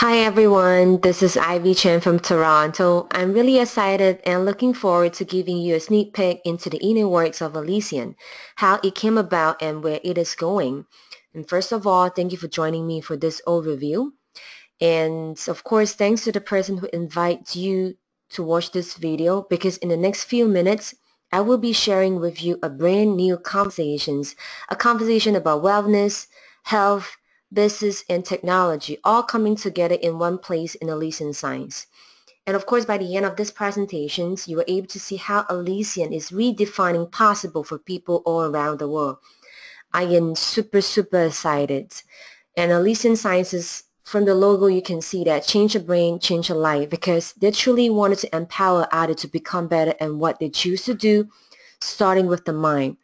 Hi everyone, this is Ivey Chen from Toronto. I'm really excited and looking forward to giving you a sneak peek into the inner works of Allysian, how it came about and where it is going. And first of all, thank you for joining me for this overview. And of course, thanks to the person who invites you to watch this video because in the next few minutes, I will be sharing with you a brand new a conversation about wellness, health, business, and technology, all coming together in one place in Elysian Science. And of course, by the end of this presentation, you are able to see how Elysian is redefining possible for people all around the world. I am super excited. And Elysian Sciences, from the logo, you can see that change a brain, change a life, because they truly wanted to empower others to become better at what they choose to do, starting with the mind.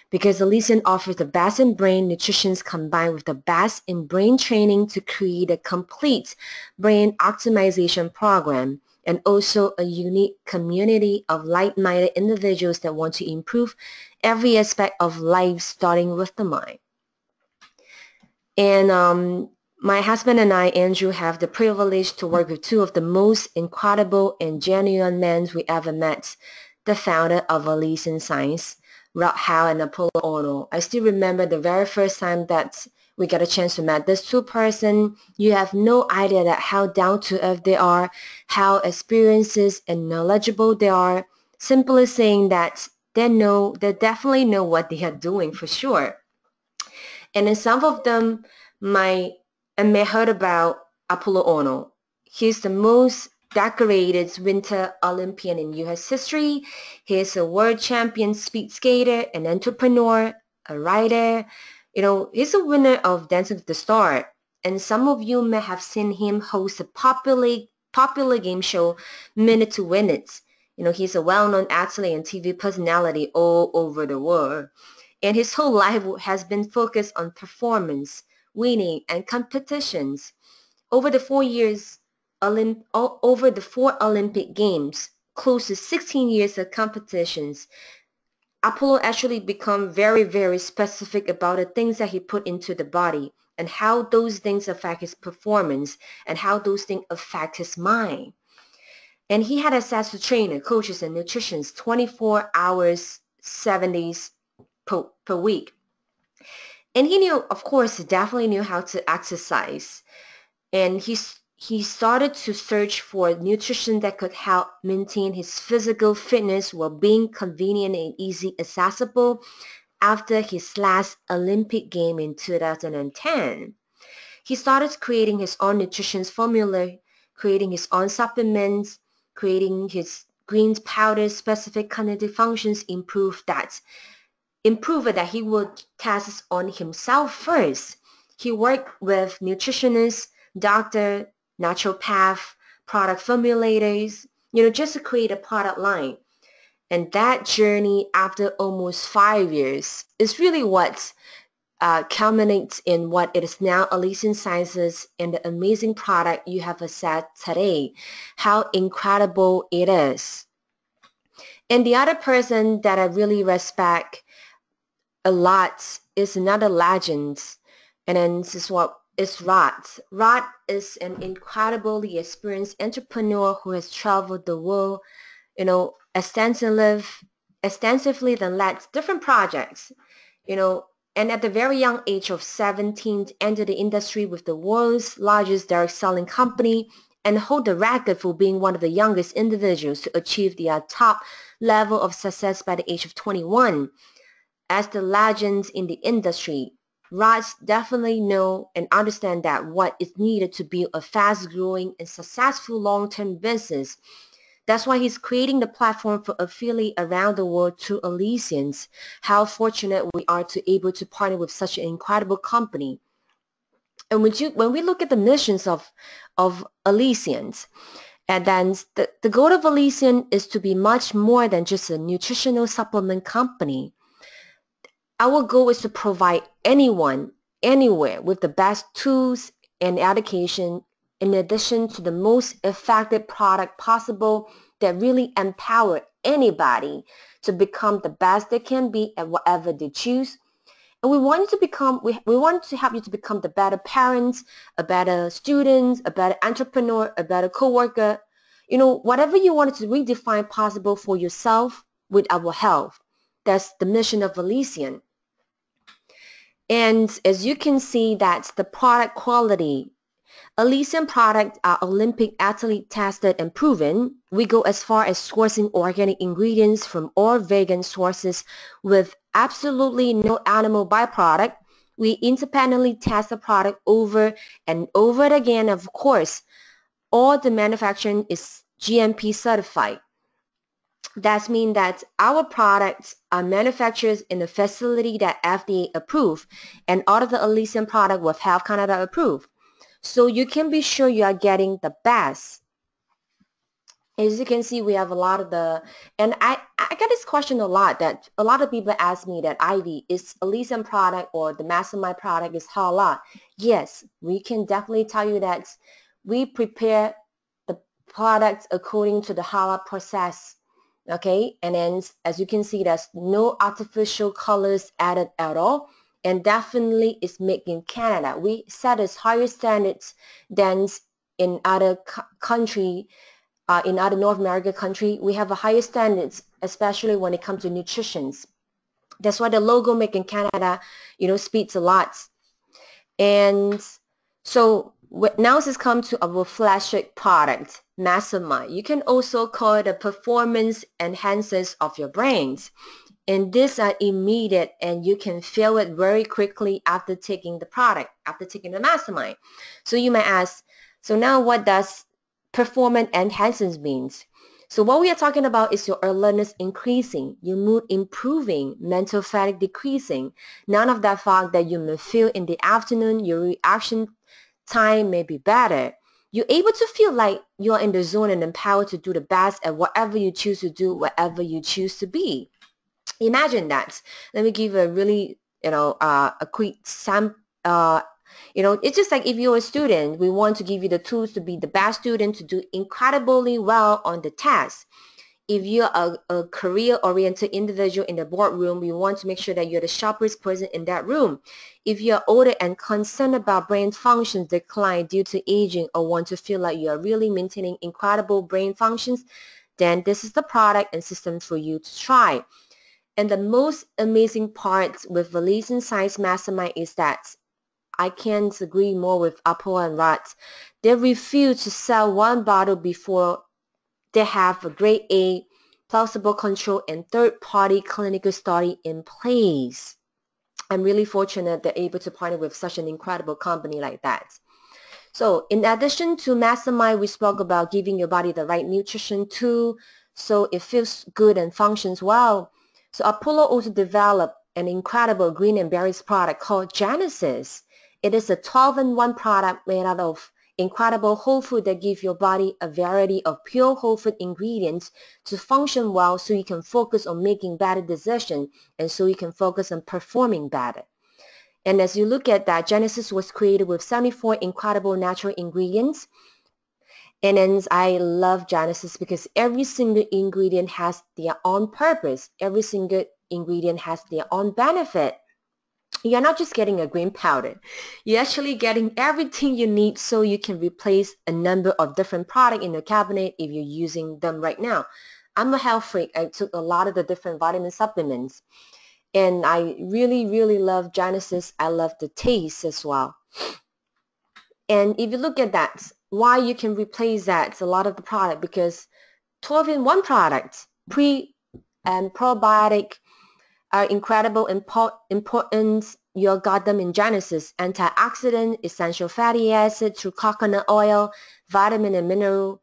Because Elysian offers the best in brain nutrition combined with the best in brain training to create a complete brain optimization program and also a unique community of like-minded individuals that want to improve every aspect of life starting with the mind. And my husband and I, Andrew, have the privilege to work with two of the most incredible and genuine men we ever met, the founder of Allysian Science, Rob Howe and Apollo Ono. I still remember the very first time that we got a chance to meet these two person. You have no idea that how down to earth they are, how experienced and knowledgeable they are. Simply saying that they definitely know what they are doing for sure. And then some of them may heard about Apollo Ono. He's the most decorated Winter Olympian in U.S. history. He's a world champion speed skater, an entrepreneur, a writer. He's a winner of Dancing with the Star. And some of you may have seen him host a popular game show, Minute to Win It. He's a well-known athlete and TV personality all over the world. And his whole life has been focused on performance, winning, and competitions. Over the 4 years, over the four Olympic Games, close to 16 years of competitions, Apollo actually become very specific about the things that he put into the body and how those things affect his performance and how those things affect his mind. And he had access to trainer, coaches, and nutritionists 24 hours, 7 days per week. And he knew, of course, he definitely knew how to exercise. And he started to search for nutrition that could help maintain his physical fitness while being convenient and easy accessible after his last Olympic game in 2010. He started creating his own nutrition formula, creating his own supplements, creating his greens powder specific cognitive functions improver that he would test on himself first. He worked with nutritionists, doctor, naturopath, product formulators, just to create a product line. And that journey after almost 5 years is really what culminates in what it is now Allysian Sciences and the amazing product you have accessed today. How incredible it is. And the other person that I really respect a lot is another legend, and then this is what is Rod. Rod is an incredibly experienced entrepreneur who has traveled the world, extensively and led different projects, and at the very young age of 17 entered the industry with the world's largest direct selling company and hold the record for being one of the youngest individuals to achieve the top level of success by the age of 21. As the legends in the industry, Raj definitely know and understand that what is needed to build a fast-growing and successful long-term business. That's why he's creating the platform for affiliate around the world through Allysians. How fortunate we are to able to partner with such an incredible company. And when we look at the missions of Allysians, and then the goal of Allysian is to be much more than just a nutritional supplement company. Our goal is to provide anyone, anywhere with the best tools and education in addition to the most effective product possible that really empower anybody to become the best they can be at whatever they choose And we want you to become, we want to help you to become the better parents, a better student, a better entrepreneur, a better coworker. You know, whatever you wanted to redefine possible for yourself with our help. That's the mission of Allysian. And as you can see, that's the product quality. Allysian products are Olympic athlete tested and proven. We go as far as sourcing organic ingredients from all vegan sources with absolutely no animal byproduct. We independently test the product over and over again. Of course, all the manufacturing is GMP certified. That means that our products are manufactured in a facility that FDA approved, and all of the Allysian product with Health Canada approved. So you can be sure you are getting the best. As you can see, we have a lot of and I get this question a lot, that a lot of people ask me that, Ivy, is Allysian product or the Mastermind product is halal? Yes, we can definitely tell you that we prepare the products according to the halal process. Okay, and then as you can see, there's no artificial colors added at all, and definitely it's made in Canada. We set as higher standards than in other country, in other North American country. We have a higher standards, especially when it comes to nutrition. That's why the logo made in Canada, you know, speaks a lot. And so now it's come to our flagship product, Mastermind. You can also call it a performance enhancers of your brains. And these are immediate, and you can feel it very quickly after taking the product, after taking the Mastermind. So you might ask, so now what does performance enhancers means? So what we are talking about is your alertness increasing, your mood improving, mental fatigue decreasing. None of that fog that you may feel in the afternoon, your reaction time may be better. You're able to feel like you're in the zone and empowered to do the best at whatever you choose to do, whatever you choose to be. Imagine that. Let me give a really, a quick sample. It's just like if you're a student, we want to give you the tools to be the best student, to do incredibly well on the test. If you're a career-oriented individual in the boardroom, we want to make sure that you're the sharpest person in that room. If you're older and concerned about brain functions decline due to aging, or want to feel like you are really maintaining incredible brain functions, then this is the product and system for you to try. And the most amazing part with Allysian Science Mastermind is that I can't agree more with Apple and Rod. They refuse to sell one bottle before they have a grade A, plausible control, and third-party clinical study in place. I'm really fortunate they're able to partner with such an incredible company like that. So in addition to Mastermind, we spoke about giving your body the right nutrition too, so it feels good and functions well. So Apollo also developed an incredible green and berries product called Genesis. It is a 12-in-1 product made out of incredible whole food that give your body a variety of pure whole food ingredients to function well, so you can focus on making better decisions, and so you can focus on performing better. And as you look at that, Genesis was created with 74 incredible natural ingredients. And then I love Genesis because every single ingredient has their own purpose. Every single ingredient has their own benefit. You're not just getting a green powder. You're actually getting everything you need, so you can replace a number of different products in your cabinet if you're using them right now. I'm a health freak. I took a lot of the different vitamin supplements. And I really, really love Genesis. I love the taste as well. And if you look at that, why you can replace that, a lot of the product, because 12-in-1 products, pre and probiotic, are incredible important. You got them in Genesis: antioxidant, essential fatty acid through coconut oil, vitamin and mineral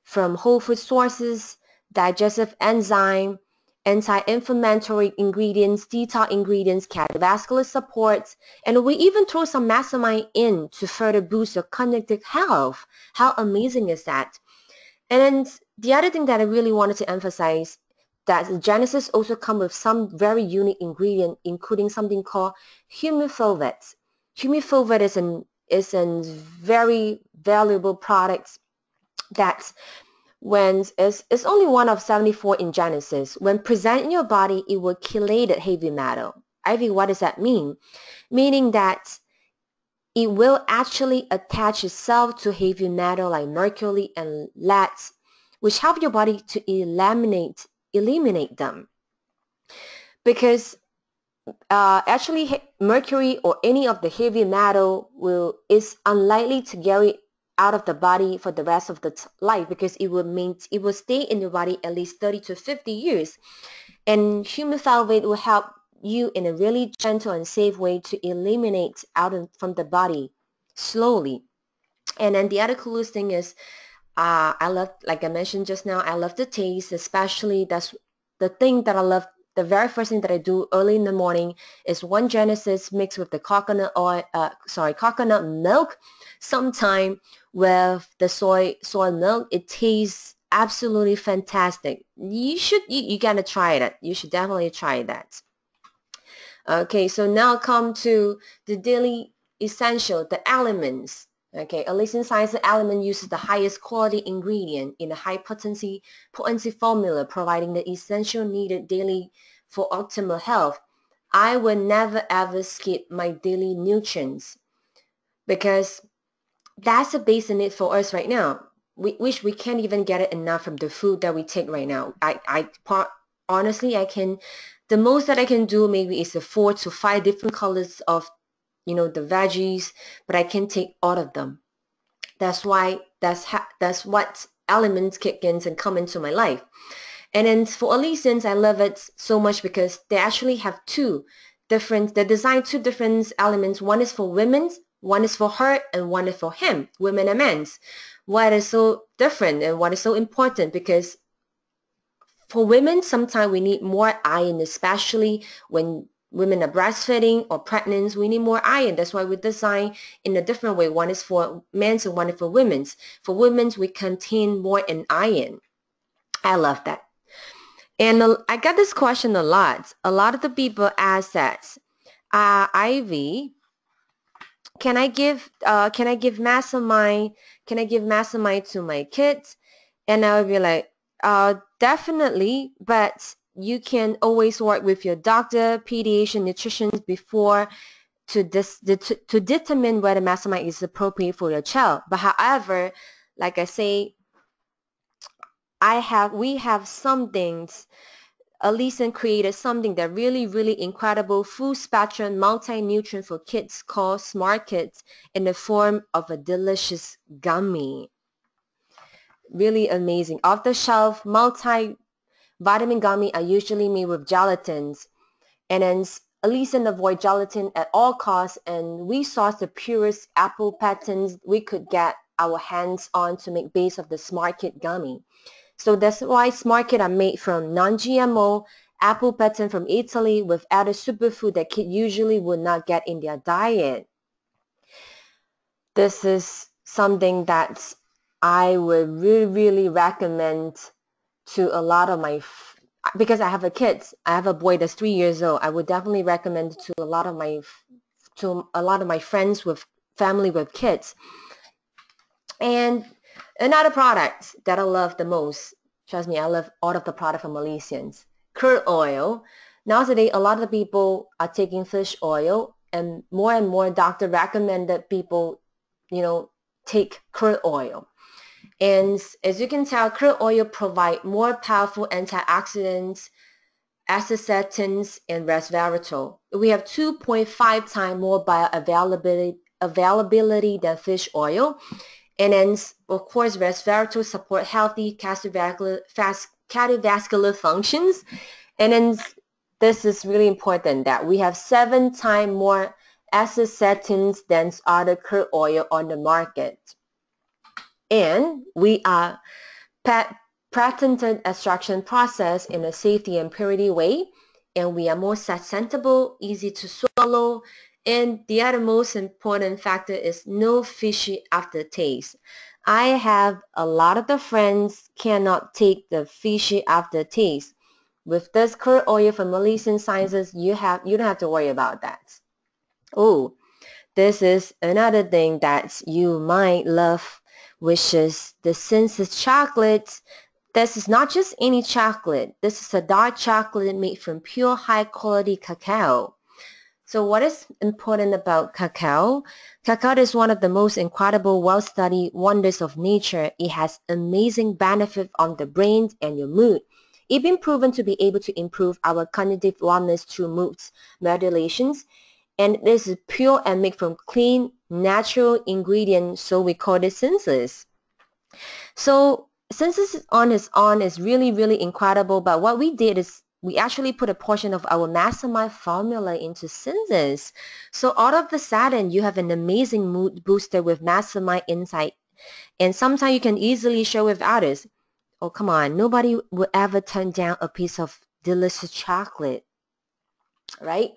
from whole food sources, digestive enzyme, anti-inflammatory ingredients, detox ingredients, cardiovascular supports, and we even throw some Mastermind in to further boost your cognitive health. How amazing is that? And then the other thing that I really wanted to emphasize, that Genesis also come with some very unique ingredient, including something called humifilvet. Humifilvet is a very valuable product that when it's only one of 74 in Genesis. When present in your body, it will chelate heavy metal. Ivy, what does that mean? Meaning that it will actually attach itself to heavy metal like mercury and lead, which help your body to eliminate them. Because actually mercury or any of the heavy metal is unlikely to get out of the body for the rest of the life, because it will stay in your body at least 30 to 50 years. And human salivate will help you in a really gentle and safe way to eliminate from the body slowly. And then the other coolest thing is, I love, like I mentioned just now, I love the taste, especially that's the thing that I love. The very first thing that I do early in the morning is one Genesis mixed with the coconut oil, coconut milk, sometime with the soy milk. It tastes absolutely fantastic. You gotta try that. You should definitely try that. Okay, so now come to the daily essential, the elements. Okay, Allysian science element uses the highest quality ingredient in a high potency formula, providing the essential needed daily for optimal health. I will never ever skip my daily nutrients, because that's a basic need for us right now. We can't even get it enough from the food that we take right now. Honestly, I can, the most that I can do maybe is the 4 to 5 different colors of, the veggies, but I can take all of them. That's why that's what elements kick in and come into my life. And then for Allysians, I love it so much because they actually have they design two different elements. One is for women's, one is for her, and one is for him, women and men's. What is so different and what is so important? Because for women, sometimes we need more iron, especially when women are breastfeeding or pregnant. We need more iron. That's why we design in a different way. One is for men's and one is for women's. For women's, we contain more in iron. I love that. And I get this question a lot. A lot of the people ask that, Ivy, can I give mastermind to my kids? And I would be like, definitely, but you can always work with your doctor, pediatrician, nutritionist before to determine whether mastermind is appropriate for your child. But however, like I say, we have some things. Allysian created something that really, really incredible full spectrum multi-nutrient for kids called Smart Kids in the form of a delicious gummy. Really amazing. Off-the-shelf multi-vitamin gummy are usually made with gelatins, and then Allysian avoid gelatin at all costs, and we source the purest apple patents we could get our hands on to make base of the Smart Kid gummy. So that's why Smart Kid are made from non-GMO, apple patent from Italy with added superfood that kids usually would not get in their diet. This is something that I would really, really recommend to a lot of because I have a kid. I have a boy that's 3 years old. I would definitely recommend it to a lot of my friends with family with kids. And another product that I love the most, trust me, I love all of the product from Allysians. Curd oil. Nowadays, a lot of people are taking fish oil, and more doctor recommended people, take curd oil. And as you can tell, curd oil provide more powerful antioxidants, astaxanthins, and resveratrol. We have 2.5 times more bioavailability than fish oil. And then, of course, resveratrol support healthy cardiovascular functions. And then this is really important that we have 7 times more astaxanthins than other curd oil on the market. And we are patented extraction process in a safety and purity way. And we are more susceptible, easy to swallow. And the other most important factor is no fishy aftertaste. I have a lot of the friends cannot take the fishy aftertaste. With this curd oil from Allysian Sciences, you don't have to worry about that. Oh, this is another thing that you might love, which is the Senses chocolate. This is not just any chocolate. This is a dark chocolate made from pure high quality cacao. So what is important about cacao? Cacao is one of the most incredible, well-studied wonders of nature. It has amazing benefits on the brain and your mood. It's been proven to be able to improve our cognitive wellness through mood modulations. And this is pure and made from clean, natural ingredients, so we call it senseless. So Census on its own is really, really incredible. But what we did is we actually put a portion of our mastermind formula into Census. So all of a sudden, you have an amazing mood booster with mastermind insight. And sometimes you can easily share with others. Oh, come on. Nobody will ever turn down a piece of delicious chocolate, right?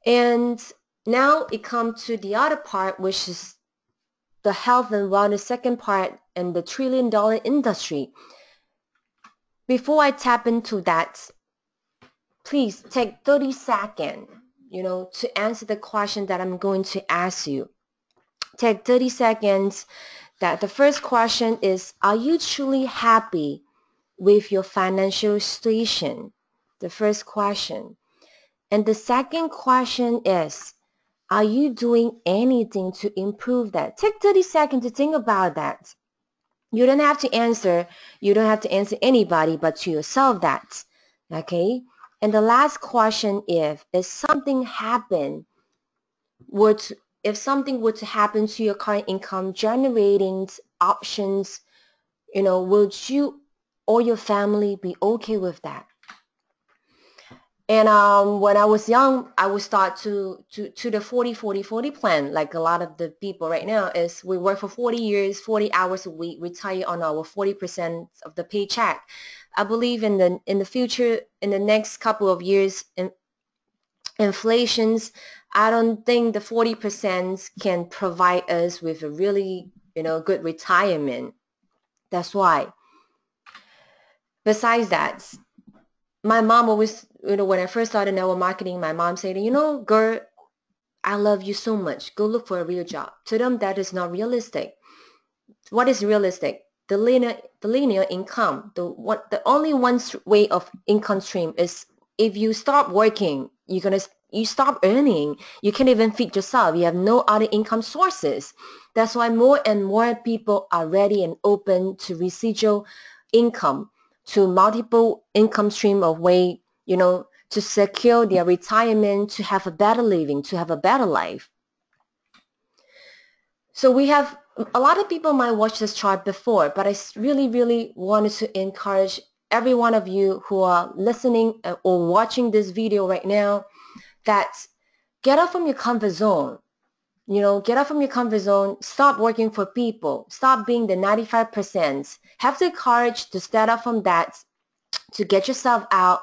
And now it comes to the other part, which is the health and wellness second part and the trillion-dollar industry. Before I tap into that, please take 30 seconds, to answer the question that I'm going to ask you. Take 30 seconds. That the first question is, are you truly happy with your financial situation? The first question. And the second question is, are you doing anything to improve that? Take 30 seconds to think about that. You don't have to answer anybody but to yourself that. Okay? And the last question is, if something were to happen to your current income generating options, would you or your family be okay with that? And when I was young, I would start to the 40-40-40 plan. Like a lot of the people right now is we work for 40 years, 40 hours a week, retire on our 40% of the paycheck. I believe in the future, in the next couple of years, inflations, I don't think the 40% can provide us with a really, good retirement. That's why. Besides that, my mom always, when I first started network marketing, my mom said, girl, I love you so much. Go look for a real job. To them, that is not realistic. What is realistic? The linear income. The only one way of income stream is if you stop working, you stop earning. You can't even feed yourself. You have no other income sources. That's why more and more people are ready and open to residual income, to multiple income stream of way, to secure their retirement, to have a better living, to have a better life. So we have a lot of people might watch this chart before, but I really, really wanted to encourage every one of you who are listening or watching this video right now that get out from your comfort zone. Get out from your comfort zone. Stop working for people. Stop being the 95%. Have the courage to stand up from that, to get yourself out,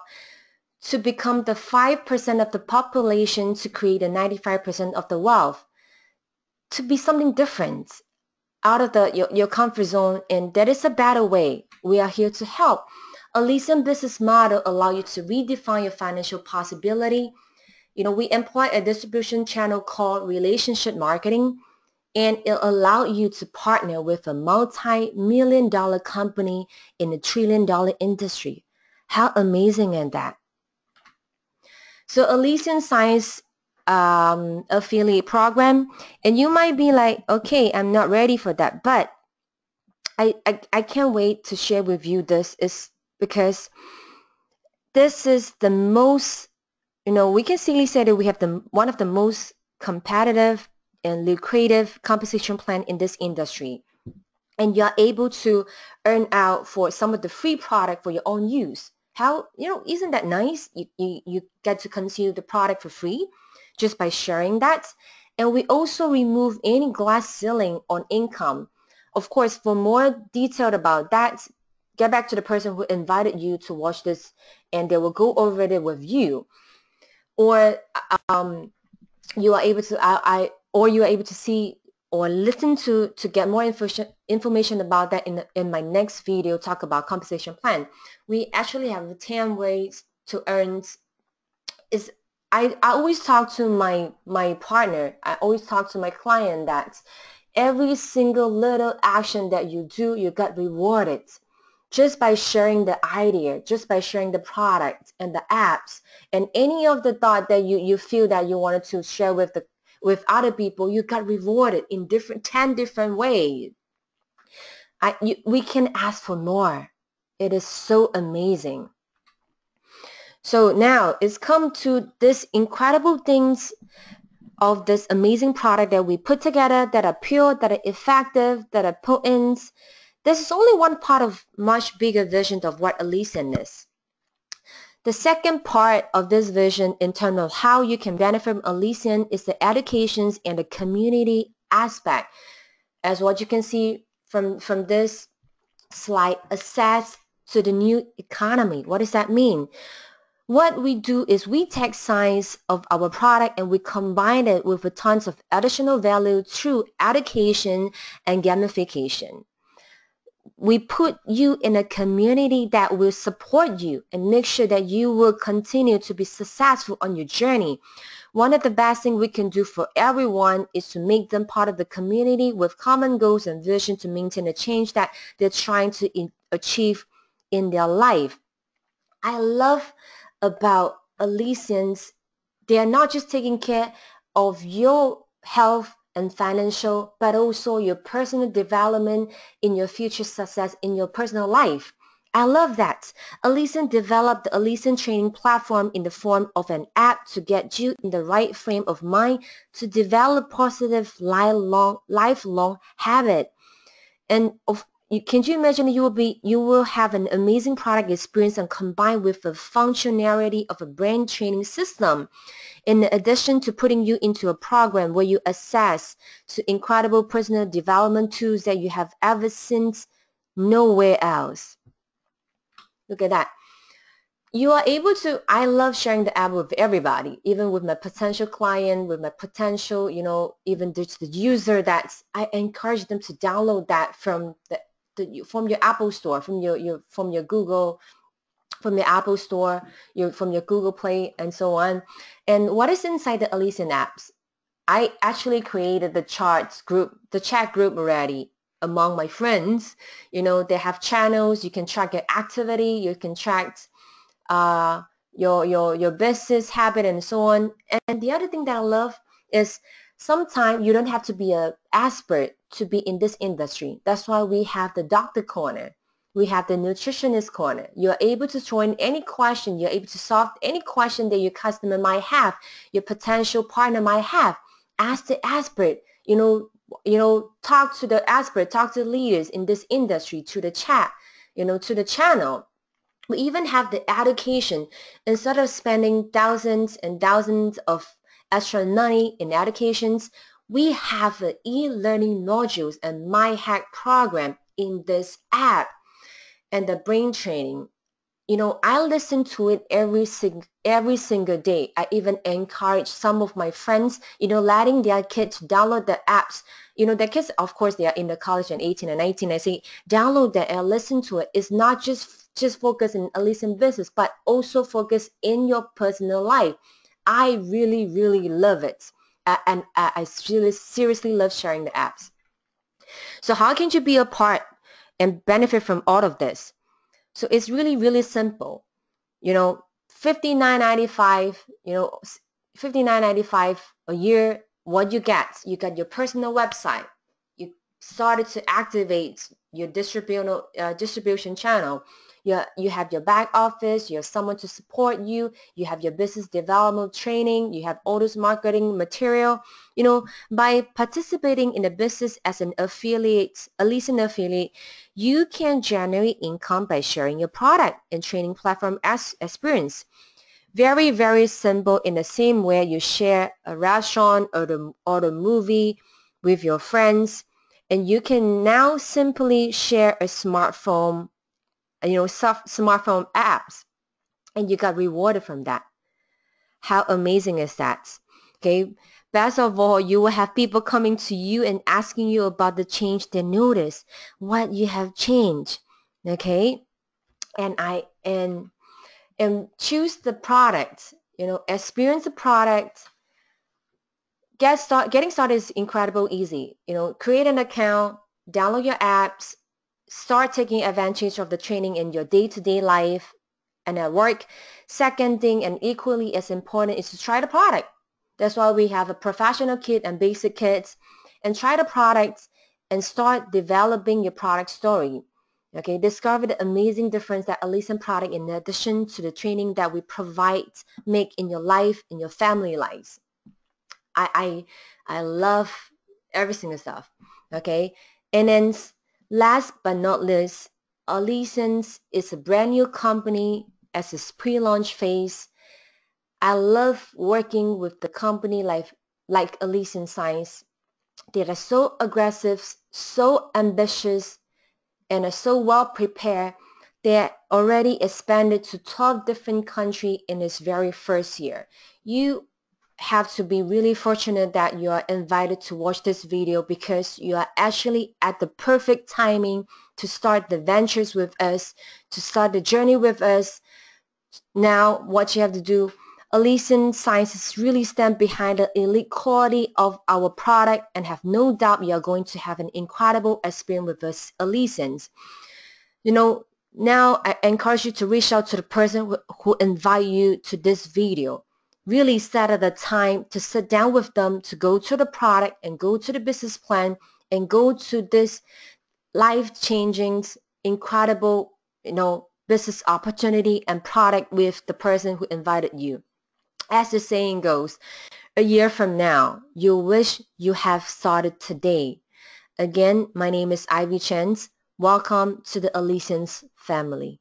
to become the 5% of the population, to create the 95% of the wealth, to be something different out of your comfort zone. And that is a better way. We are here to help. Allysian business model allow you to redefine your financial possibility. We employ a distribution channel called relationship marketing, and it allow you to partner with a multi-million-dollar company in a trillion-dollar industry. How amazing is that? So Allysian Science affiliate program, and you might be like, okay, I'm not ready for that, but I can't wait to share with you this, is because this is the most, we can simply say that we have one of the most competitive and lucrative compensation plan in this industry. And you're able to earn out for some of the free product for your own use. How, isn't that nice? You get to consume the product for free just by sharing that. And we also remove any glass ceiling on income. Of course, for more detail about that, get back to the person who invited you to watch this, and they will go over it with you. Or you are able to you are able to see or listen to get more information about that in my next video, talk about compensation plan. We actually have 10 ways to earn. I always talk to my partner, I always talk to my client that every single little action that you do, you got rewarded. just by sharing the idea, just by sharing the product and the apps and any of the thought that you feel that you wanted to share with other people, you got rewarded in 10 different ways. We can ask for more. It is so amazing. So now it's come to this incredible things of this amazing product that we put together, that are pure, that are effective, that are potent. This is only one part of much bigger vision of what Allysian is. The second part of this vision in terms of how you can benefit from Allysian is the educations and the community aspect. As what you can see from this slide, access to the new economy. What does that mean? What we do is we take science of our product and we combine it with a tons of additional value through education and gamification. We put you in a community that will support you and make sure that you will continue to be successful on your journey. One of the best things we can do for everyone is to make them part of the community with common goals and vision to maintain a change that they're trying to achieve in their life. I love about Allysians, they are not just taking care of your health and financial, but also your personal development in your future success in your personal life. I love that. Allysian developed the Allysian training platform in the form of an app to get you in the right frame of mind to develop positive lifelong habit. And can you imagine you will have an amazing product experience and combined with the functionality of a brain training system, in addition to putting you into a program where you access to incredible personal development tools that you have ever seen nowhere else. Look at that. You are able to, I love sharing the app with everybody, even with my potential client, with my potential, even the user I encourage them to download that from from your Apple store, from your Google, from your Apple store, from your Google Play and so on. And what is inside the Allysian apps? I actually created the chat group already among my friends. They have channels, you can track your activity, you can track your business habit and so on. And the other thing that I love is sometimes you don't have to be an expert to be in this industry. That's why we have the doctor corner. We have the nutritionist corner. You're able to throw in any question. You're able to solve any question that your customer might have, your potential partner might have. Ask the expert. Talk to the expert, talk to the leaders in this industry, to the chat, to the channel. We even have the education. Instead of spending thousands and thousands of extra money in educations, we have the e-learning modules and My Hack program in this app, and the brain training. I listen to it every single day. I even encourage some of my friends, letting their kids download the apps. Their kids, of course, they are in the college and 18 and 19. I say, download that and listen to it. It's not just focus in Allysian business, but also focus in your personal life. I really, really love it. And I really seriously love sharing the apps. So how can you be a part and benefit from all of this? So it's really, really simple. $59.95, $59.95 a year. What you get your personal website. You started to activate your distribution channel. You have your back office. You have someone to support you. You have your business development training. You have all this marketing material. By participating in the business as an affiliate, Allysian affiliate, you can generate income by sharing your product and training platform experience. Very, very simple, in the same way you share a restaurant or the movie with your friends. And you can now simply share a smartphone, smartphone apps, and you got rewarded from that. How amazing is that? Okay. Best of all, you will have people coming to you and asking you about the change they notice, what you have changed. Okay. And choose the product, experience the product. Getting started is incredible easy. Create an account, download your apps, start taking advantage of the training in your day-to-day life and at work. Second thing, and equally as important, is to try the product. That's why we have a professional kit and basic kits, and try the products and start developing your product story. Okay, discover the amazing difference that Allysian product, in addition to the training that we provide, make in your life, in your family lives. I love every single stuff. Okay, and then last but not least, Allysian is a brand new company as its pre-launch phase. I love working with the company like Allysian Science. They are so aggressive, so ambitious, and are so well prepared. They already expanded to 12 different countries in its very first year. You have to be really fortunate that you are invited to watch this video, because you are actually at the perfect timing to start the ventures with us, to start the journey with us. Now, what you have to do, Allysian Sciences really stand behind the elite quality of our product, and have no doubt you are going to have an incredible experience with us, Allysians. You know, now I encourage you to reach out to the person who invite you to this video. Really set at a time to sit down with them, to go to the product and go to the business plan and go to this life-changing, incredible, business opportunity and product with the person who invited you. As the saying goes, a year from now, you'll wish you have started today. Again, my name is Ivey Chen. Welcome to the Allysian family.